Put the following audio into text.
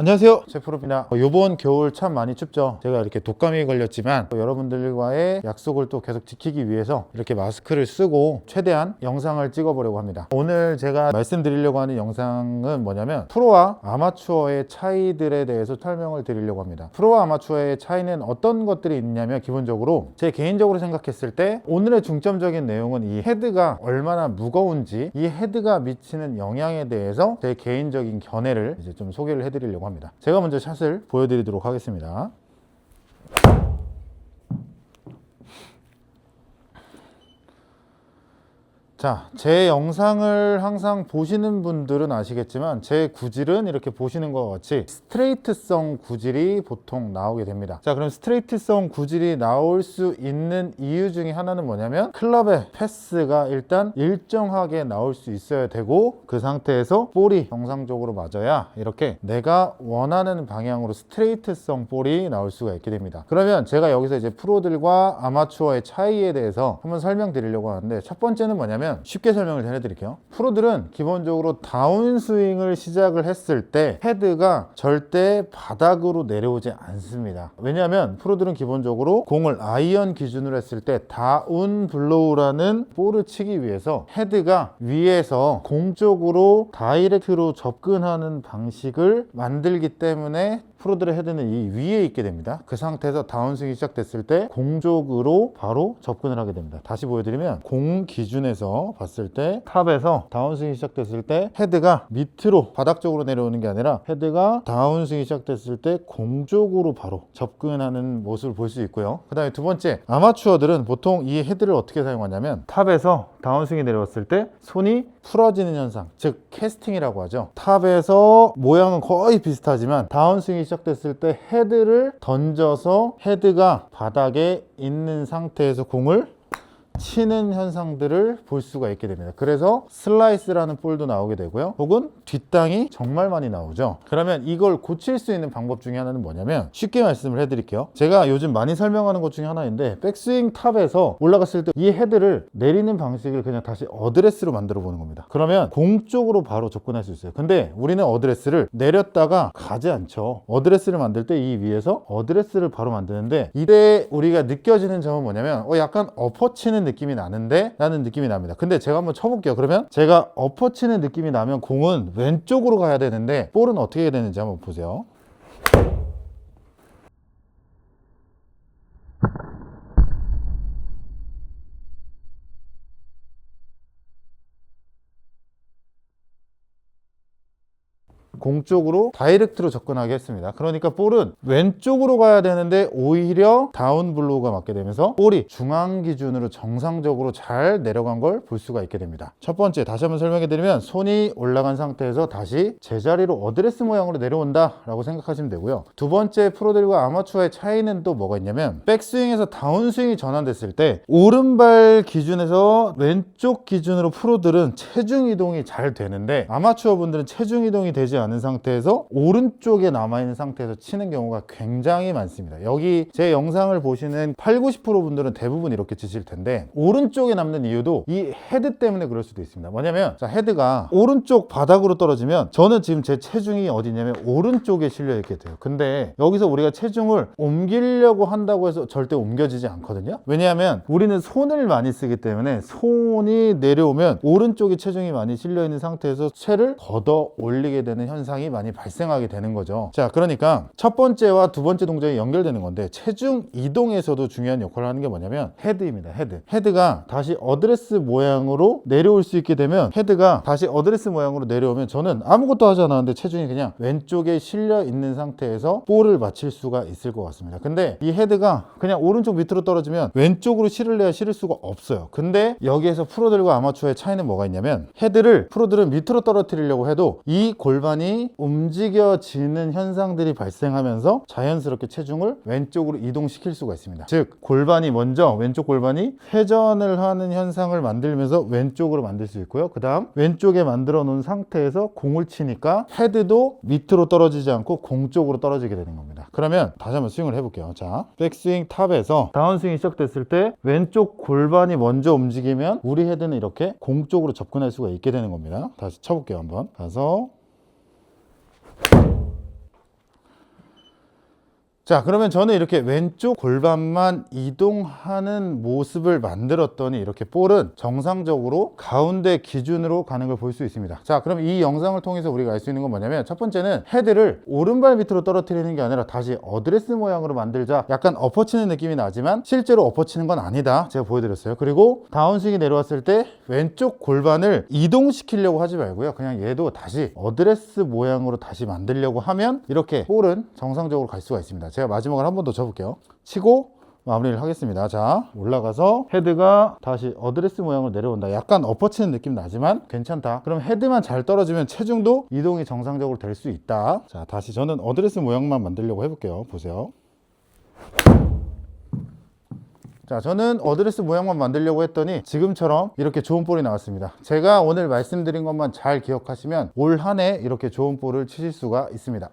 안녕하세요, 제프로입니다. 이번 겨울 참 많이 춥죠. 제가 이렇게 독감이 걸렸지만 여러분들과의 약속을 또 계속 지키기 위해서 이렇게 마스크를 쓰고 최대한 영상을 찍어보려고 합니다. 오늘 제가 말씀드리려고 하는 영상은 뭐냐면 프로와 아마추어의 차이들에 대해서 설명을 드리려고 합니다. 프로와 아마추어의 차이는 어떤 것들이 있냐면, 기본적으로 제 개인적으로 생각했을 때 오늘의 중점적인 내용은 이 헤드가 얼마나 무거운지, 이 헤드가 미치는 영향에 대해서 제 개인적인 견해를 이제 좀 소개를 해드리려고 합니다. 제가 먼저 샷을 보여드리도록 하겠습니다. 자, 제 영상을 항상 보시는 분들은 아시겠지만 제 구질은 이렇게 보시는 것과 같이 스트레이트성 구질이 보통 나오게 됩니다. 자, 그럼 스트레이트성 구질이 나올 수 있는 이유 중에 하나는 뭐냐면, 클럽의 패스가 일단 일정하게 나올 수 있어야 되고, 그 상태에서 볼이 정상적으로 맞아야 이렇게 내가 원하는 방향으로 스트레이트성 볼이 나올 수가 있게 됩니다. 그러면 제가 여기서 이제 프로들과 아마추어의 차이에 대해서 한번 설명드리려고 하는데, 첫 번째는 뭐냐면, 쉽게 설명을 해드릴게요. 프로들은 기본적으로 다운스윙을 시작을 했을 때 헤드가 절대 바닥으로 내려오지 않습니다. 왜냐하면 프로들은 기본적으로 공을 아이언 기준으로 했을 때 다운 블로우라는 볼을 치기 위해서 헤드가 위에서 공 쪽으로 다이렉트로 접근하는 방식을 만들기 때문에 프로들의 헤드는 이 위에 있게 됩니다. 그 상태에서 다운스윙이 시작됐을 때 공 쪽으로 바로 접근을 하게 됩니다. 다시 보여드리면, 공 기준에서 봤을 때 탑에서 다운스윙이 시작됐을 때 헤드가 밑으로 바닥 쪽으로 내려오는 게 아니라 헤드가 다운스윙이 시작됐을 때 공 쪽으로 바로 접근하는 모습을 볼 수 있고요. 그 다음에 두 번째, 아마추어들은 보통 이 헤드를 어떻게 사용하냐면, 탑에서 다운스윙이 내려왔을 때 손이 풀어지는 현상, 즉 캐스팅이라고 하죠. 탑에서 모양은 거의 비슷하지만 다운스윙이 시작됐을 때 헤드를 던져서 헤드가 바닥에 있는 상태에서 공을 치는 현상들을 볼 수가 있게 됩니다. 그래서 슬라이스라는 볼도 나오게 되고요, 혹은 뒷땅이 정말 많이 나오죠. 그러면 이걸 고칠 수 있는 방법 중에 하나는 뭐냐면, 쉽게 말씀을 해드릴게요. 제가 요즘 많이 설명하는 것 중에 하나인데, 백스윙 탑에서 올라갔을 때 이 헤드를 내리는 방식을 그냥 다시 어드레스로 만들어 보는 겁니다. 그러면 공 쪽으로 바로 접근할 수 있어요. 근데 우리는 어드레스를 내렸다가 가지 않죠. 어드레스를 만들 때 이 위에서 어드레스를 바로 만드는데, 이때 우리가 느껴지는 점은 뭐냐면, 약간 엎어치는 느낌이 나는데 라는 느낌이 납니다. 근데 제가 한번 쳐볼게요. 그러면 제가 엎어치는 느낌이 나면 공은 왼쪽으로 가야 되는데 볼은 어떻게 되는지 한번 보세요. 공 쪽으로 다이렉트로 접근하게 했습니다. 그러니까 볼은 왼쪽으로 가야 되는데 오히려 다운 블로우가 맞게 되면서 볼이 중앙 기준으로 정상적으로 잘 내려간 걸 볼 수가 있게 됩니다. 첫 번째, 다시 한번 설명해 드리면, 손이 올라간 상태에서 다시 제자리로 어드레스 모양으로 내려온다 라고 생각하시면 되고요. 두 번째, 프로들과 아마추어의 차이는 또 뭐가 있냐면, 백스윙에서 다운스윙이 전환됐을 때 오른발 기준에서 왼쪽 기준으로 프로들은 체중 이동이 잘 되는데, 아마추어 분들은 체중 이동이 되지 않는 상태에서 오른쪽에 남아있는 상태에서 치는 경우가 굉장히 많습니다. 여기 제 영상을 보시는 80, 90% 분들은 대부분 이렇게 치실 텐데, 오른쪽에 남는 이유도 이 헤드 때문에 그럴 수도 있습니다. 뭐냐면, 자, 헤드가 오른쪽 바닥으로 떨어지면, 저는 지금 제 체중이 어디냐면 오른쪽에 실려 있게 돼요. 근데 여기서 우리가 체중을 옮기려고 한다고 해서 절대 옮겨지지 않거든요. 왜냐하면 우리는 손을 많이 쓰기 때문에 손이 내려오면 오른쪽에 체중이 많이 실려 있는 상태에서 채를 걷어 올리게 되는 현상이 많이 발생하게 되는 거죠. 자, 그러니까 첫 번째와 두 번째 동작이 연결되는 건데, 체중 이동에서도 중요한 역할을 하는 게 뭐냐면 헤드입니다. 헤드가 다시 어드레스 모양으로 내려올 수 있게 되면, 헤드가 다시 어드레스 모양으로 내려오면 저는 아무것도 하지 않았는데 체중이 그냥 왼쪽에 실려 있는 상태에서 볼을 맞힐 수가 있을 것 같습니다. 근데 이 헤드가 그냥 오른쪽 밑으로 떨어지면 왼쪽으로 실을래야 실을 수가 없어요. 근데 여기에서 프로들과 아마추어의 차이는 뭐가 있냐면, 헤드를 프로들은 밑으로 떨어뜨리려고 해도 이 골반이 움직여지는 현상들이 발생하면서 자연스럽게 체중을 왼쪽으로 이동시킬 수가 있습니다. 즉, 골반이 먼저, 왼쪽 골반이 회전을 하는 현상을 만들면서 왼쪽으로 만들 수 있고요. 그 다음 왼쪽에 만들어 놓은 상태에서 공을 치니까 헤드도 밑으로 떨어지지 않고 공 쪽으로 떨어지게 되는 겁니다. 그러면 다시 한번 스윙을 해볼게요. 자, 백스윙 탑에서 다운스윙이 시작됐을 때 왼쪽 골반이 먼저 움직이면 우리 헤드는 이렇게 공 쪽으로 접근할 수가 있게 되는 겁니다. 다시 쳐볼게요. 한번 가서 자, 그러면 저는 이렇게 왼쪽 골반만 이동하는 모습을 만들었더니 이렇게 볼은 정상적으로 가운데 기준으로 가는 걸 볼 수 있습니다. 자, 그럼 이 영상을 통해서 우리가 알 수 있는 건 뭐냐면, 첫 번째는 헤드를 오른발 밑으로 떨어뜨리는 게 아니라 다시 어드레스 모양으로 만들자. 약간 엎어치는 느낌이 나지만 실제로 엎어치는 건 아니다, 제가 보여드렸어요. 그리고 다운스윙이 내려왔을 때 왼쪽 골반을 이동시키려고 하지 말고요, 그냥 얘도 다시 어드레스 모양으로 다시 만들려고 하면 이렇게 볼은 정상적으로 갈 수가 있습니다. 제가 마지막으로 한 번 더 쳐볼게요. 치고 마무리를 하겠습니다. 자, 올라가서 헤드가 다시 어드레스 모양으로 내려온다. 약간 엎어치는 느낌 나지만 괜찮다. 그럼 헤드만 잘 떨어지면 체중도 이동이 정상적으로 될 수 있다. 자, 다시 저는 어드레스 모양만 만들려고 해볼게요. 보세요. 자, 저는 어드레스 모양만 만들려고 했더니 지금처럼 이렇게 좋은 볼이 나왔습니다. 제가 오늘 말씀드린 것만 잘 기억하시면 올 한 해 이렇게 좋은 볼을 치실 수가 있습니다.